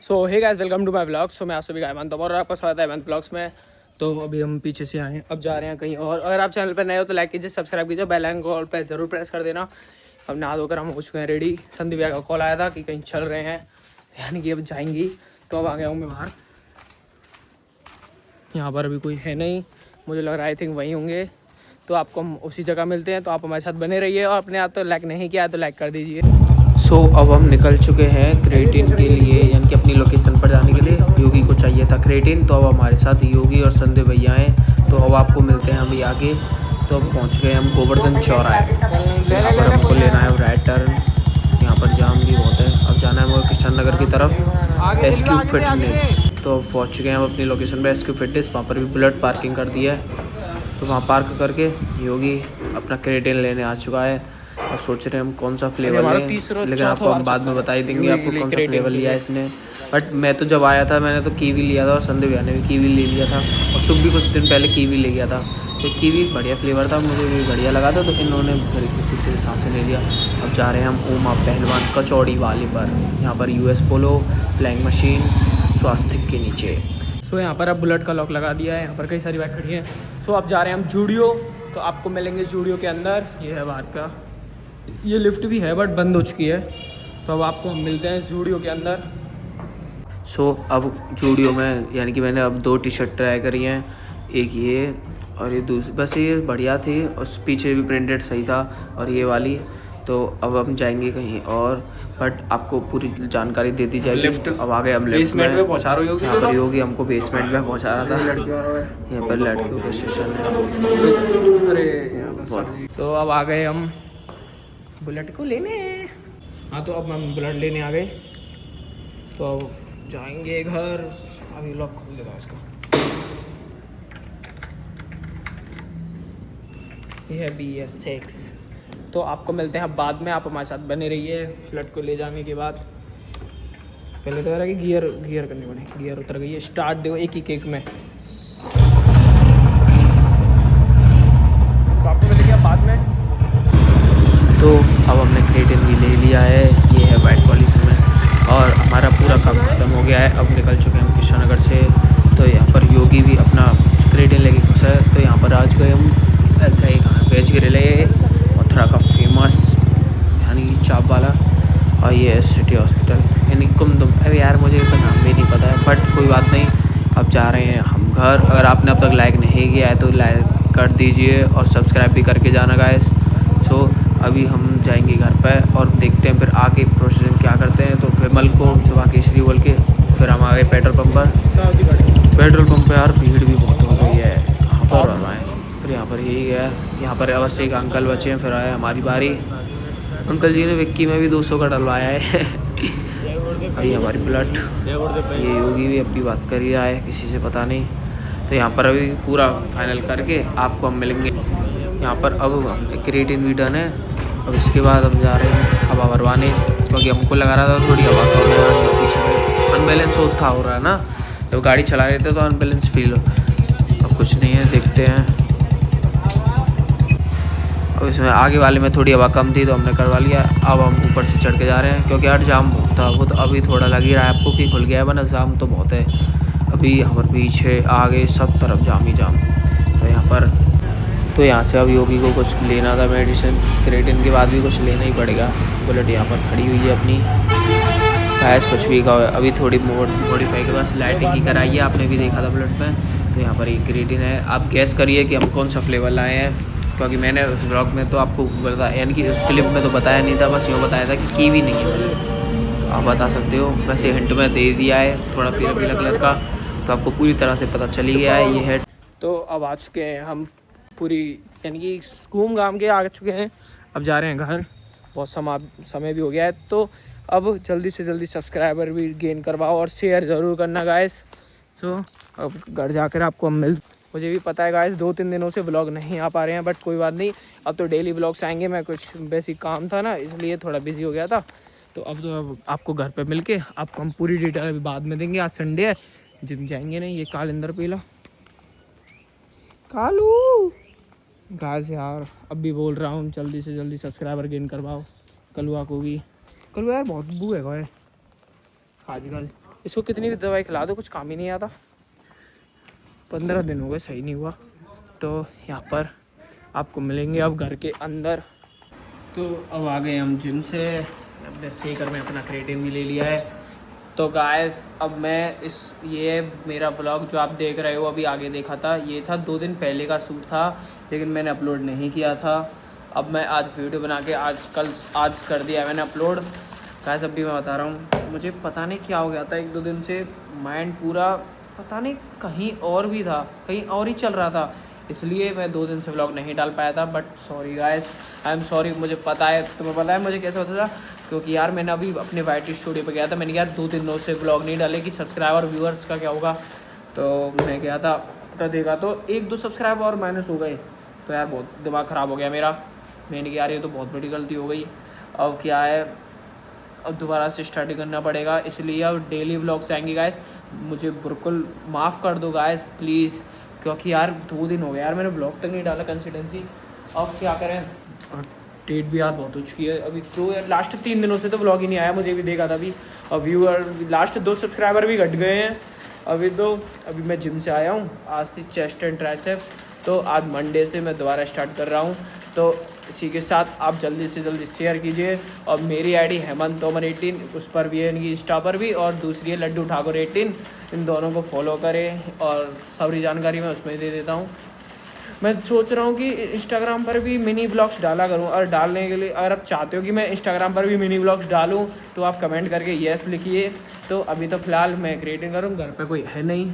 So hey guys, welcome to my vlog. So मैं आप सभी का हेमंत और आपका स्वागत है हेमंत व्लॉग्स में। तो अभी हम पीछे से आए हैं, अब जा रहे हैं कहीं और। अगर आप चैनल पर नए हो तो लाइक कीजिए, सब्सक्राइब कीजिए, बेल आइकन कॉल पर जरूर प्रेस कर देना। अब नहा धोकर हम हो चुके हैं रेडी। संदीप भैया का कॉल आया था कि कहीं चल रहे हैं, यानी कि अब जाएंगी। तो अब आ गया हूँ मैं बाहर। यहाँ पर अभी कोई है नहीं, मुझे लग रहा है आई थिंक वहीं होंगे। तो आपको हम उसी जगह मिलते हैं, तो आप हमारे साथ बने रहिए। और अपने आप तो लाइक नहीं किया तो लाइक कर दीजिए। सो अब हम निकल चुके हैं क्रेटिन के लिए, यानी कि अपनी लोकेशन पर जाने के लिए। योगी को चाहिए था क्रेटिन, तो अब हमारे साथ योगी और संदीप भैया हैं। तो अब आपको मिलते हैं अभी आगे। तो अब पहुंच गए हम गोवर्धन चौराहे। यहाँ पर हमको लेना है राइट टर्न। यहाँ पर जाम भी बहुत है। अब जाना है हमें कृष्ण नगर की तरफ, एसक्यू फिटनेस। तो अब पहुँच चुके हैं हम अपनी लोकेशन पर, एसक्यू फिटनेस। वहाँ पर भी बुलेट पार्किंग कर दी है, तो वहाँ पार्क करके योगी अपना क्रेटिन लेने आ चुका है। अब सोच रहे हैं हम कौन सा फ्लेवर लें, लेकिन आपको हम बाद में बता ही देंगे आपको कौन सा फ्लेवर लिया है इसने। बट मैं तो जब आया था मैंने तो कीवी लिया था, और संदीप भैया ने भी कीवी ले लिया था, और शुभ भी कुछ दिन पहले कीवी ले गया था। तो कीवी बढ़िया फ्लेवर था, मुझे भी बढ़िया लगा था, तो इन्होंने मेरे किसी से हिसाब से ले लिया। अब जा रहे हैं हम उमा पहलवान कचौड़ी वाले पर। यहाँ पर यूएस पोलो, फ्लैंग मशीन, स्वास्तिक के नीचे। सो यहाँ पर अब बुलेट का लॉक लगा दिया है। यहाँ पर कई सारी बाइक खड़ी हैं। सो अब जा रहे हैं हम जूडियो। तो आपको मिलेंगे जूडियो के अंदर, ये है बाहर का। ये लिफ्ट भी है बट बंद हो चुकी है। तो अब आपको हम मिलते हैं जूडियो के अंदर। सो अब जूडियो में, यानी कि मैंने अब 2 टी-शर्ट ट्राई करी हैं, एक ये और ये दूसरी। बस ये बढ़िया थी, और पीछे भी प्रिंटेड सही था, और ये वाली। तो अब हम जाएंगे कहीं और, बट आपको पूरी जानकारी दे दी जाएगी। लिफ्ट अब आ गए हम लिफ्ट में पहुँचा रहे होगी। यहाँ पर योगी हमको बेसमेंट में पहुँचा रहा था। यहाँ पर लड़कियों का स्टेशन है। अरे तो अब आ गए हम बुलेट को लेने। हाँ, तो अब हम बुलेट लेने आ गए। तो अब जाएंगे घर। अभी लॉक खोल देगा इसका। ये है BS6। तो आपको मिलते हैं बाद में, आप हमारे साथ बने रहिए। फ्लड को ले जाने के बाद पहले तो यार कि गियर करनी पड़े। गियर उतर गई है, स्टार्ट दो एक ही केक में। तो आपको मिलेगा बाद में। तो अब हमने क्रेटिन भी ले लिया है, ये है वाइट पॉलीथीन में, और हमारा पूरा काम ख़त्म हो गया है। अब निकल चुके हैं हम कृष्ण नगर से। तो यहाँ पर योगी भी अपना क्रेटिन लेके खुश है। तो यहाँ पर आज गए हम, गए कहाँ, वेज ग्रिल है मथुरा का फेमस, यानी कि चाप वाला। और ये है सिटी हॉस्पिटल, यानी कुमदुम। अरे यार मुझे तो नाम भी नहीं पता है, बट कोई बात नहीं। अब जा रहे हैं हम घर। अगर आपने अब तक लाइक नहीं किया है तो लाइक कर दीजिए, और सब्सक्राइब भी करके जाना गाइस। सो अभी हम जाएंगे घर पर, और देखते हैं फिर आके प्रोसीजर क्या करते हैं। तो विमल को सुबह केसरी बोल के फिर हम आ गए पेट्रोल पंप पर। पेट्रोल पंप पे यार भीड़ भी बहुत हो गई है। कहाँ पर आए, फिर यहाँ पर यही गया। यहाँ पर अवश्य एक अंकल बचे हैं, फिर आया हमारी बारी। अंकल जी ने विक्की में भी 200 का डलवाया है। अभी हमारी बुलेट, ये योगी भी अपनी बात कर ही रहा है, किसी से पता नहीं। तो यहाँ पर अभी पूरा फाइनल करके आपको हम मिलेंगे। यहाँ पर अब क्रेटिन भी डन है। अब इसके बाद हम जा रहे हैं हवा भरवाने, क्योंकि हमको लगा रहा था थोड़ी हवा कम है, पीछे अनबैलेंस होता हो रहा है ना, जब गाड़ी चला रहे थे तो अनबैलेंस फील हो। अब कुछ नहीं है, देखते हैं। अब इसमें आगे वाले में थोड़ी हवा कम थी तो हमने करवा लिया। अब हम ऊपर से चढ़ के जा रहे हैं, क्योंकि यार जाम बहुत था। वो तो अभी थोड़ा लग ही रहा है आपको कि खुल गया है, वरना जाम तो बहुत है। अभी यहाँ पर पीछे आगे सब तरफ जाम ही जाम। तो यहाँ पर, तो यहाँ से अब योगी को कुछ लेना था मेडिसिन, क्रेटिन के बाद भी कुछ लेना ही पड़ेगा। बुलेट यहाँ पर खड़ी हुई है अपनी, गैस कुछ भी का अभी थोड़ी मॉडिफाई के पास लाइटिंग की कराई है, आपने भी देखा था बुलेट में। तो यहाँ पर एक क्रेटिन है। आप गैस करिए कि हम कौन सा फ्लेवर लाए हैं, क्योंकि मैंने उस ब्लॉग में तो आपको बताया, यानी कि उस क्लिप में तो बताया नहीं था, बस यूँ बताया था कि कीवी नहीं है। आप बता सकते हो, वैसे हिंट में दे दिया है थोड़ा पीला पीला कलर का, तो आपको पूरी तरह से पता चली गया है ये है। तो अब आ चुके हैं हम पूरी, यानी कि घूम घाम के आ चुके हैं। अब जा रहे हैं घर, बहुत समय भी हो गया है। तो अब जल्दी से जल्दी सब्सक्राइबर भी गेन करवाओ, और शेयर ज़रूर करना गाइस। सो अब घर जाकर आपको हम मुझे भी पता है गाइस 2-3 दिनों से व्लॉग नहीं आ पा रहे हैं, बट कोई बात नहीं, अब तो डेली व्लॉग्स आएंगे। मैं कुछ बेसिक काम था ना, इसलिए थोड़ा बिजी हो गया था। तो अब आपको घर पे मिलके आपको हम पूरी डिटेल अभी बाद में देंगे। आज संडे है, जिम जाएंगे नहीं। ये कालिंदर पीला कालू गाइस, यार अब भी बोल रहा हूँ जल्दी से जल्दी सब्सक्राइबर गेन करवाओ। कलुआ को भी, कलुआ यार बहुत बू है आजकल। इसको कितनी भी दवाई खिला दो कुछ काम ही नहीं आता। 15 दिन हो गए सही नहीं हुआ। तो यहाँ पर आपको मिलेंगे अब घर के अंदर। तो अब आ गए हम जिम से, अपने शेकर में अपना क्रिएटिन भी ले लिया है। तो गाइस अब मैं ये मेरा ब्लॉग जो आप देख रहे हो अभी आगे देखा था, ये था 2 दिन पहले का शूट था, लेकिन मैंने अपलोड नहीं किया था। अब मैं आज वीडियो बना के आज कर दिया मैंने अपलोड। गाइस अब भी मैं बता रहा हूँ, मुझे पता नहीं क्या हो गया था 1-2 दिन से, माइंड पूरा पता नहीं कहीं और भी था, कहीं और ही चल रहा था, इसलिए मैं 2 दिन से व्लॉग नहीं डाल पाया था। But sorry guys, I am sorry. मुझे पता है, तुम्हें पता है मुझे कैसे होता था, क्योंकि यार मैंने अभी अपने वाईटी स्टूडियो पे गया था, मैंने यार 2 दिनों से व्लॉग नहीं डाले कि सब्सक्राइबर व्यूअर्स का क्या होगा। तो मैं गया था तो देखा तो 1-2 सब्सक्राइबर और माइनस हो गए। तो यार बहुत दिमाग ख़राब हो गया मेरा। मैंने कहा यार ये तो बहुत बड़ी गलती हो गई। अब क्या है, अब दोबारा से स्टार्ट करना पड़ेगा, इसलिए अब डेली व्लॉग्स आएंगे गाइस। मुझे बिल्कुल माफ़ कर दो गाइस प्लीज़, क्योंकि यार 2 दिन हो गए यार मैंने ब्लॉग तक नहीं डाला कंसिस्टेंसी। अब क्या करें, और डेट भी यार बहुत हो चुकी है अभी तो। यार लास्ट 3 दिनों से तो ब्लॉग ही नहीं आया, मुझे भी देखा था अभी। और व्यूअर लास्ट 2 सब्सक्राइबर भी घट गए हैं अभी तो। अभी मैं जिम से आया हूँ, आज थी चेस्ट एंड ट्राइसेप, तो आज मंडे से मैं दोबारा स्टार्ट कर रहा हूँ। तो इसी के साथ आप जल्दी से जल्दी शेयर कीजिए। और मेरी आईडी हेमंत तोमर 18 उस पर भी है, इनकी इंस्टा पर भी, और दूसरी है लड्डू ठाकुर 18, इन दोनों को फॉलो करें। और सारी जानकारी मैं उसमें दे देता हूँ। मैं सोच रहा हूँ कि इंस्टाग्राम पर भी मिनी ब्लॉग्स डाला करूँ, और डालने के लिए अगर आप चाहते हो कि मैं इंस्टाग्राम पर भी मिनी ब्लॉग्स डालूँ तो आप कमेंट करके येस लिखिए। तो अभी तो फ़िलहाल मैं क्रिएटिंग करूँ, घर पे कोई है नहीं,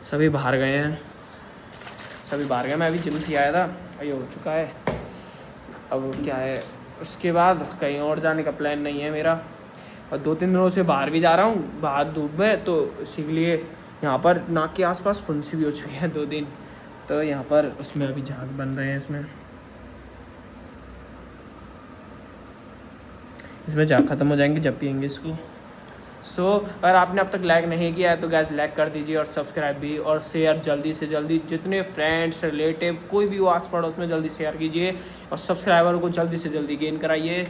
सभी बाहर गए हैं, मैं अभी जिम से आया था, ये हो चुका है। अब क्या है, उसके बाद कहीं और जाने का प्लान नहीं है मेरा। और 2-3 दिनों से बाहर भी जा रहा हूँ, बाहर धूप में, तो इसीलिए यहाँ पर नाक के आसपास फुंसी भी हो चुकी है 2 दिन। तो यहाँ पर उसमें अभी झाग बन रहे हैं, इसमें झाग ख़त्म हो जाएंगे जब पियेंगे इसको। सो अगर आपने अब तक लाइक नहीं किया है तो गैस लाइक कर दीजिए, और सब्सक्राइब भी, और शेयर जल्दी से जल्दी, जितने फ्रेंड्स रिलेटिव कोई भी हो आस पड़ोस में जल्दी शेयर कीजिए, और सब्सक्राइबर को जल्दी से जल्दी गेन कराइए।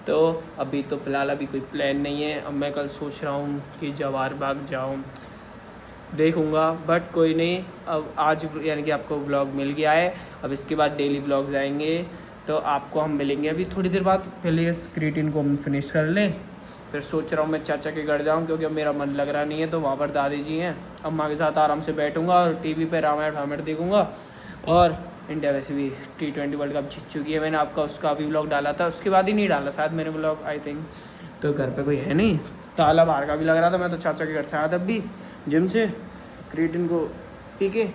तो अभी तो फ़िलहाल अभी कोई प्लान नहीं है। अब मैं कल सोच रहा हूँ कि जवाहर बाग जाऊँ, देखूँगा, बट कोई नहीं। अब आज यानी कि आपको व्लॉग मिल गया है, अब इसके बाद डेली व्लॉग्स आएंगे। तो आपको हम मिलेंगे अभी थोड़ी देर बाद, पहले इस क्रिएटिन को हम फिनिश कर लें, फिर सोच रहा हूँ मैं चाचा के घर जाऊँ, क्योंकि अब मेरा मन लग रहा नहीं है। तो वहाँ पर दादी जी हैं, अम्मा के साथ आराम से बैठूँगा और टीवी पे रामायण देखूँगा। और इंडिया वैसे भी T20 वर्ल्ड कप जीत चुकी है, मैंने आपका उसका भी व्लॉग डाला था, उसके बाद ही नहीं डाला शायद मैंने व्लॉग, आई थिंक। तो घर पे कोई है नहीं, ताला बाहर का भी लग रहा था। मैं तो चाचा के घर से आया था अभी जिम से, क्रिएटिन को पी के।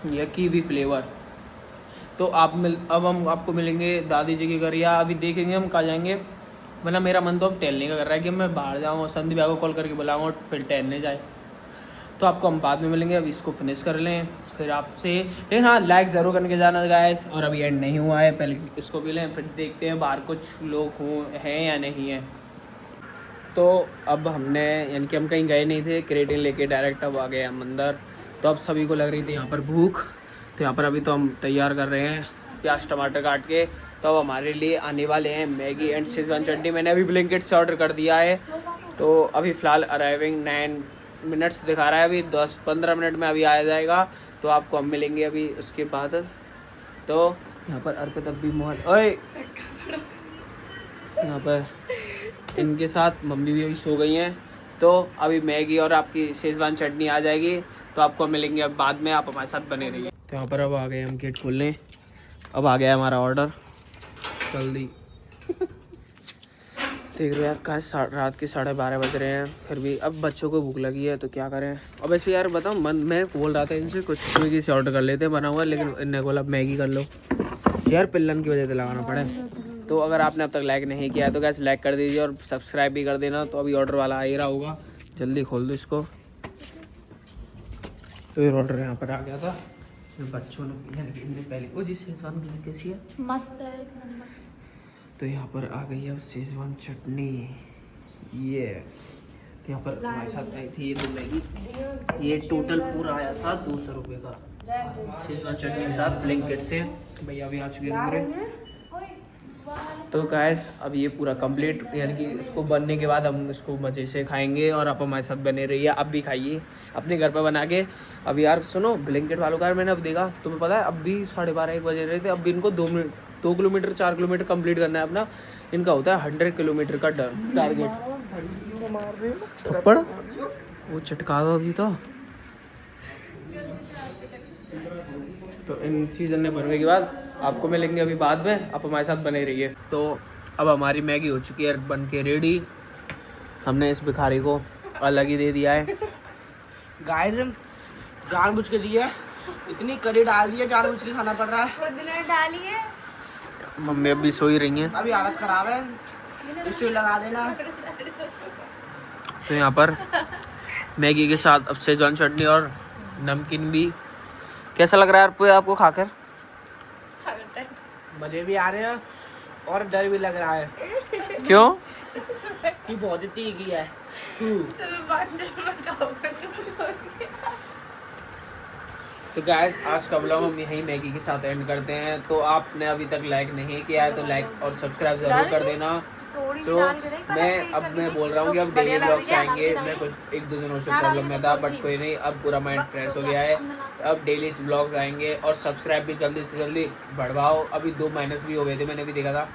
यह कीवी फ्लेवर। तो अब हम आपको मिलेंगे दादी जी के घर, या अभी देखेंगे हम कहाँ जाएंगे। मतलब मेरा मन तो अब टहलने का कर रहा है कि मैं बाहर जाऊँ और संदीप भाई को कॉल करके बुलाऊँगा और फिर टहलने जाए। तो आपको हम बाद में मिलेंगे, अब इसको फिनिश कर लें फिर आपसे। लेकिन हाँ, लाइक ज़रूर करके जाना गाइस। और अभी एंड नहीं हुआ है, पहले इसको भी लें, फिर देखते हैं बाहर कुछ लोग हैं या नहीं है। तो अब हमने यानी कि हम कहीं गए नहीं थे, क्रिएटिन लेके डायरेक्ट अब आ गए हम अंदर। तो अब सभी को लग रही थी यहाँ पर भूख, तो यहाँ पर अभी तो हम तैयार कर रहे हैं प्याज टमाटर काट के। तो अब हमारे लिए आने वाले हैं मैगी एंड शेजवान चटनी, मैंने अभी ब्लिंकिट से ऑर्डर कर दिया है। तो अभी फ़िलहाल अराइविंग 9 मिनट्स दिखा रहा है, अभी 10-15 मिनट में अभी आ जाएगा। तो आपको हम मिलेंगे अभी उसके बाद। तो यहाँ पर अर्पित अभी मोहन ओए यहाँ पर इनके साथ मम्मी भी अभी सो गई हैं। तो अभी मैगी और आपकी शेजवान चटनी आ जाएगी, तो आपको मिलेंगे अब बाद में, आप हमारे साथ बने रहिए। तो यहाँ पर अब आ गए हम गेट खोलने, अब आ गया हमारा ऑर्डर जल्दी। देख रहे हो यार, कहाँ रात के 12:30 बज रहे हैं, फिर भी अब बच्चों को भूख लगी है तो क्या करें। अब ऐसे यार बताओ, मैं बोल रहा था इनसे कुछ स्विगी से ऑर्डर कर लेते हैं बना हुआ, लेकिन इन्हें बोला मैगी कर लो यार, पिल्लन की वजह से लगाना पड़े। तो अगर आपने अब तक लाइक नहीं किया है तो गैस लाइक कर दीजिए और सब्सक्राइब भी कर देना। तो अभी ऑर्डर वाला आ ही रहा होगा, जल्दी खोल दो इसको। तो ये ऑर्डर यहाँ पर आ गया था, बच्चों ने पहले ओ जी शेजवान कैसी है, मस्त है एक नंबर। तो यहाँ पर आ गई है शेजवान चटनी, ये तो यहाँ पर हमारे साथ आई थी ये 2 मैगी, ये टोटल पूरा आया था 200 रुपये का शेजवान चटनी के साथ ब्लिंकिट से। भैया भी आ चुके हैं। तो गाइस अब ये पूरा कंप्लीट, यानी कि इसको बनने के बाद हम इसको मज़े से खाएंगे और आप हमारे साथ बने रहिए। अब भी खाइए अपने घर पर बना के। अब यार सुनो, ब्लिंकिट वालों का मैंने अब देखा, तुम्हें पता है अब भी 12:30-1 बजे रहे थे। अब भी इनको 2 किलोमीटर 4 किलोमीटर कंप्लीट करना है अपना। इनका होता है 100 किलोमीटर का टारगेट। थप्पड़ वो चटका दो अभी तो इन चीज़ों ने भरने के बाद आपको मिलेंगे अभी बाद में, आप हमारे साथ बने रहिए। तो अब हमारी मैगी हो चुकी है बन के रेडी। हमने इस भिखारी को अलग ही दे दिया है। गाइस जानबूझ के दिया, इतनी करी डाल दी है, जानबूझ के खाना पड़ रहा है। डाली है। मम्मी अभी सो ही रही हैं। अभी हालत खराब है, स्टोरी लगा देना। तो यहाँ पर मैगी के साथ अब शेजवान चटनी और नमकीन भी। कैसा लग रहा है आपको खाकर? मजे भी आ रहे हैं और डर भी लग रहा है। क्यों? कि बहुत तीखी है। तो गाइस आज का व्लॉग हम यहीं मैगी के साथ एंड करते हैं। तो आपने अभी तक लाइक नहीं किया है तो लाइक और सब्सक्राइब जरूर कर देना। तो मैं बोल रहा हूँ कि अब डेली व्लॉग्स आएंगे। मैं कुछ 1-2 दिनों से प्रॉब्लम में था, बट कोई नहीं, अब पूरा माइंड फ्रेश हो गया है। अब डेली व्लॉग्स आएंगे और सब्सक्राइब भी जल्दी से जल्दी बढ़वाओ। अभी 2 माइनस भी हो गए थे, मैंने भी देखा था।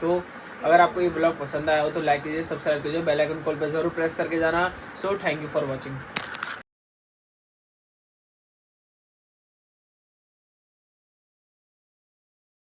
तो अगर आपको ये व्लॉग पसंद आया हो तो लाइक कीजिए, सब्सक्राइब कीजिए, बेल आइकन कॉल पर जरूर प्रेस करके जाना। So thank you for watching.